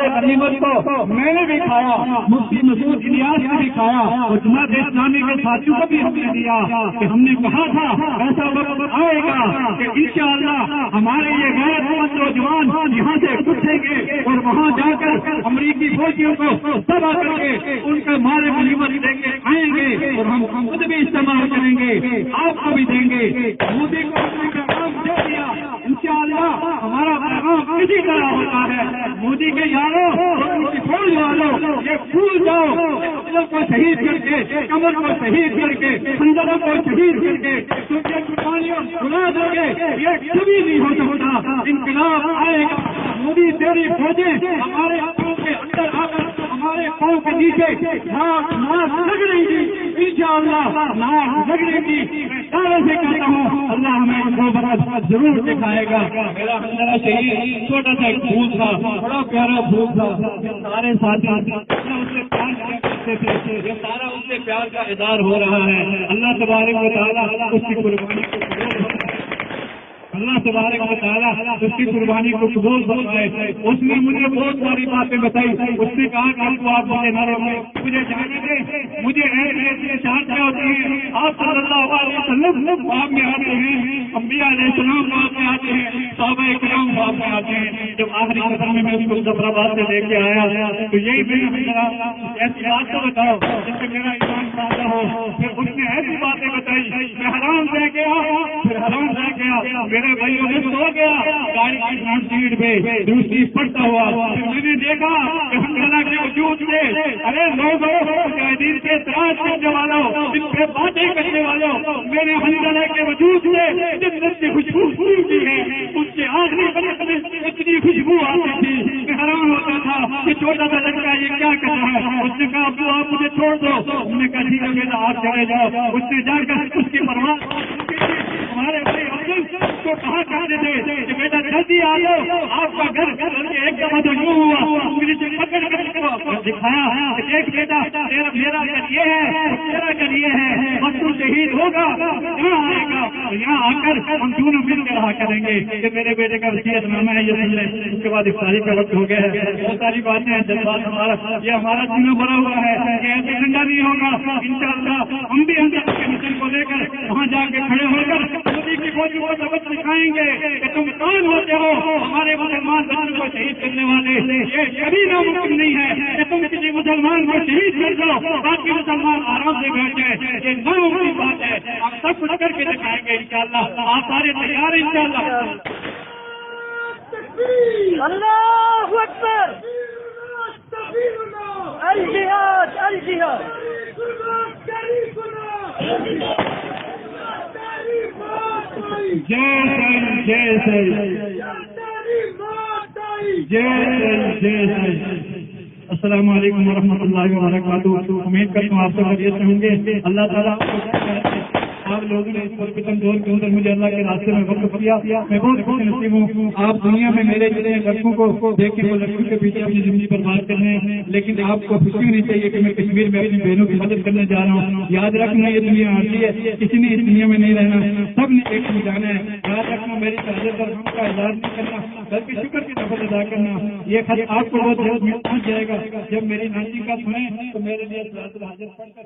ہمارے غنیمت کو میں نے بھی کھایا، مفتی مسعود الیاس نے بھی کھایا، اور جماعت اسلامی کے ساتھیوں کو بھی ہم نے دیا کہ ہم نے کہا تھا ایسا وقت آئے گا کہ انشاءاللہ ہمارے یہ غیرت مند نوجوان یہاں سے اٹھیں گے اور وہاں جا کر امریکی فوجیوں کو تباہ کر کے ان کا مال غنیمت لے کے آئیں گے، اور ہم خود بھی استعمال کریں گے، آپ کو بھی دیں گے۔ مودی کو اپنے پیغام دے دیا، انشاءاللہ ہمارا پیغام اسی طرح ہوتا ہے۔ مودی کے یاروں ان کی فوج والوں یہ بھول جاؤ، افضل کو شہید کر کے، کمر کو شہید کر کے، خنجروں کو شہید کر کے قربانیوں بلا دو گے، یہ کبھی نہیں ہو سکتا۔ انقلاب آئے گا، مودی تیری فوجیں ہمارے پاؤں کے اندر آ کر ہمارے پاؤں کے نیچے ناک لگ رہی تھی، انشاءاللہ ناک لگ رہی تھی۔ میں سارے سے کہتا ہوں اللہ ہمیں دو برس ضرور دکھائے گا۔ میرا شہید چھوٹا سا ایک پھول تھا، بڑا پیارا پھول تھا، سارے ساتھی اس سے پیار کرتے تھے، یہ سارا اس سے پیار کا اظہار ہو رہا ہے۔ اللہ تبارک و تعالیٰ اس کی قربانی کو اللہ تبارک و تعالیٰ اس کی قربانی کو قبول فرمائے۔ اس نے مجھے بہت ساری باتیں بتائی، اس نے کہا کہ آپ مجھے نہ روکیں، مجھے جانے دیں، مجھے ایسے چاہتے ہوتے ہیں آپ صلی اللہ علیہ وسلم آپ میں آتے ہیں، انبیاء علیہ السلام آپ میں آتے ہیں، صحابہ کرام آپ میں آتے ہیں۔ جب آخری قدم میں اس کو ظفرآباد سے لے کے آیا تو یہی میرا ایسی بات تو بتاؤ جس سے میرا ایمان پیدا ہو۔ پھر اس نے ایسی باتیں بتائی، میں حیران رہ گیا، پھر حیران رہ گیا، میرے بھائیوں نے سو گیا گاڑی کی فرنٹ سیٹ پہ دوسری پڑتا ہوا۔ پھر میں نے دیکھا کہ حنظلہ کے وجود سے ارے لوگوں مجاہدین کے اعتراض کرنے والوں، ان پہ باتیں کرنے والوں، میرے حنظلہ کے وجود سے جنت کی خوشبو پھوٹی ہے، اس کے آخری برس میں اتنی خوشبو آتی تھی، میں حیران ہوتا تھا کہ چھوٹا سا لڑکا یہ کیا کر رہا ہے۔ اس نے کہا ابو آپ مجھے چھوڑ دو، ہم نے کہا ٹھیک ہے بیٹا آپ چلے جاؤ۔ اس نے جا کر اس کی پرواہ ہمارے بھائی کو کہا کرتے تھے کہ بیٹا جلدی آ جاؤ، آپ کا گھر ایک دفعہ تو یوں ہوا مجھے پکڑ کر دکھایا ایک بیٹا میرا گھر یہ ہے، تیرا گھر یہ ہے، اور تو شہید ہوگا یہاں آئے گا، یہاں آ کر ہم دونوں مل کے رہا کریں گے کہ میرے بیٹے کا وصیت نامہ ہے یہ سن لیں۔ اس کے بعد افطاری کا وقت ہو گیا ہے، بہت ساری باتیں ہیں، جذبات یہ ہمارا سینہ بھرا ہوا ہے کہ ایسے ٹھنڈا نہیں ہوگا انشاءاللہ۔ ہم بھی اندر کے مشن کو لے کر وہاں جا کے کھڑے ہو کر مودی کی فوج کو سبق سکھائیں گے کہ تم کون ہوتے ہو، ہمارے مسلمان بچوں کو شہید کرنے والے۔ یہ کبھی ناممکن نہیں ہے کہ تم کسی مسلمان کو شہید کر دو باقی مسلمان آرام سے بیٹھ جائے، یہ ناممکن بات ہے۔ ہم سب کچھ کر کے دکھائیں گے انشاءاللہ، آپ سارے تیار ہیں انشاءاللہ۔ اللہ اکبر، الجہاد الجہاد، جے السلام علیکم ورحمۃ اللہ وبرکاتہ۔ امید کرتا ہوں آپ سب خیریت سے ہوں گے۔ اللہ تعالیٰ آپ لوگوں نے اس پرکتم دور کے اندر مجھے اللہ کے راستے میں وقف کیا، میں بہت خوش نصیب ہوں۔ آپ دنیا میں میرے جتنے لڑکوں کو دیکھ کے وہ لڑکوں کے پیچھے اپنی زندگی برباد کر رہے ہیں، لیکن آپ کو خوشی ہونی چاہیے کہ میں کشمیر میں اپنی بہنوں کی مدد کرنے جا رہا ہوں۔ یاد رکھنا یہ دنیا آتی ہے، کسی نے اس دنیا میں نہیں رہنا، سب نے ایک ہو جانا ہے۔ یاد رکھنا میری شہادت پر ہم کا اعزاز نہیں کرنا بلکہ شکر کی نفل ادا کرنا۔ یہ خط آپ کو بہت جلد پہنچ جائے گا۔ جب میری نانسی کا سنیں تو میرے لیے حاضر پڑھ کر